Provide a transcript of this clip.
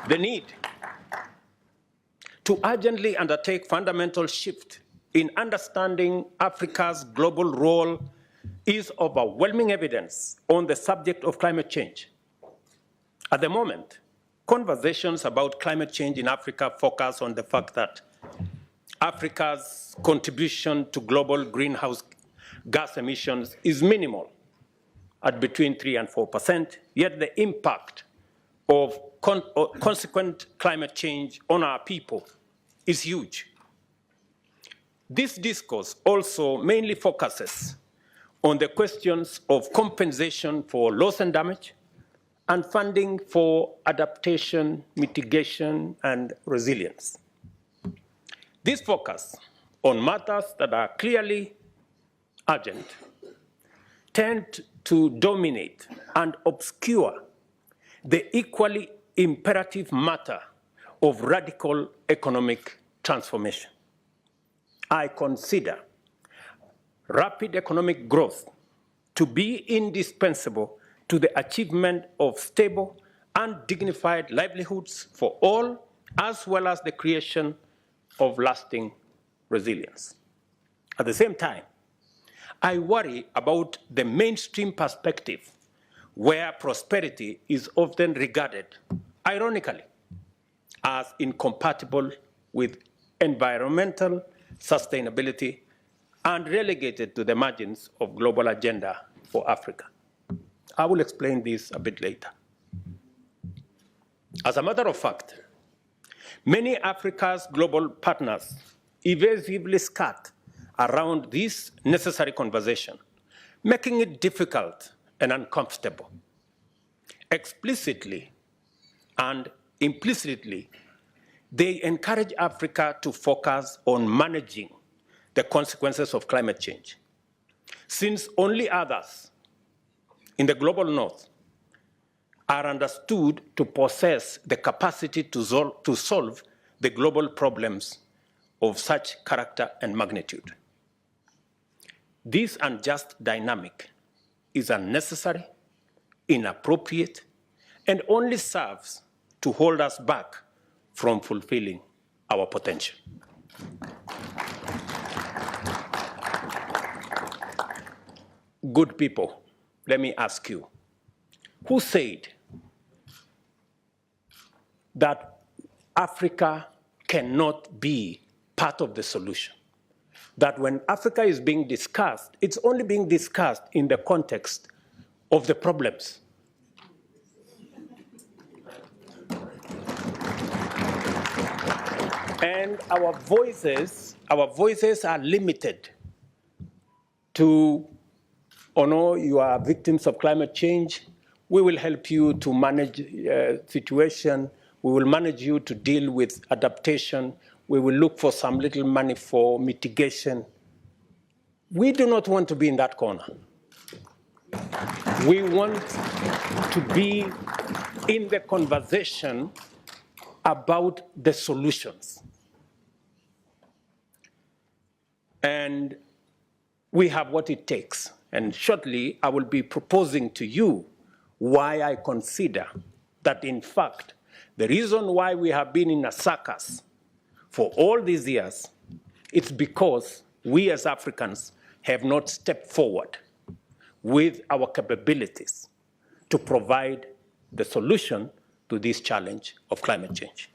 The need to urgently undertake fundamental shift in understanding Africa's global role is overwhelming evidence on the subject of climate change. At the moment, conversations about climate change in Africa focus on the fact that Africa's contribution to global greenhouse gas emissions is minimal at between 3 and 4%, yet the impact of consequent climate change on our people is huge. This discourse also mainly focuses on the questions of compensation for loss and damage and funding for adaptation, mitigation, and resilience. This focus on matters that are clearly urgent tend to dominate and obscure the equally imperative matter of radical economic transformation. I consider rapid economic growth to be indispensable to the achievement of stable and dignified livelihoods for all, as well as the creation of lasting resilience. At the same time, I worry about the mainstream perspective where prosperity is often regarded, ironically, as incompatible with environmental sustainability and relegated to the margins of global agenda for Africa. I will explain this a bit later. As a matter of fact, many Africa's global partners evasively skirt around this necessary conversation, making it difficult and uncomfortable. Explicitly and implicitly, they encourage Africa to focus on managing the consequences of climate change, since only others in the global north are understood to possess the capacity to solve the global problems of such character and magnitude. This unjust dynamic is unnecessary, inappropriate, and only serves to hold us back from fulfilling our potential. Good people, let me ask you, who said that Africa cannot be part of the solution? That when Africa is being discussed, it's only being discussed in the context of the problems. And our voices are limited to, oh no, you are victims of climate change. We will help you to manage situation. We will manage you to deal with adaptation. We will look for some little money for mitigation. We do not want to be in that corner. We want to be in the conversation about the solutions. And we have what it takes. And shortly, I will be proposing to you why I consider that, in fact, the reason why we have been in a circus for all these years, it's because we as Africans have not stepped forward with our capabilities to provide the solution to this challenge of climate change.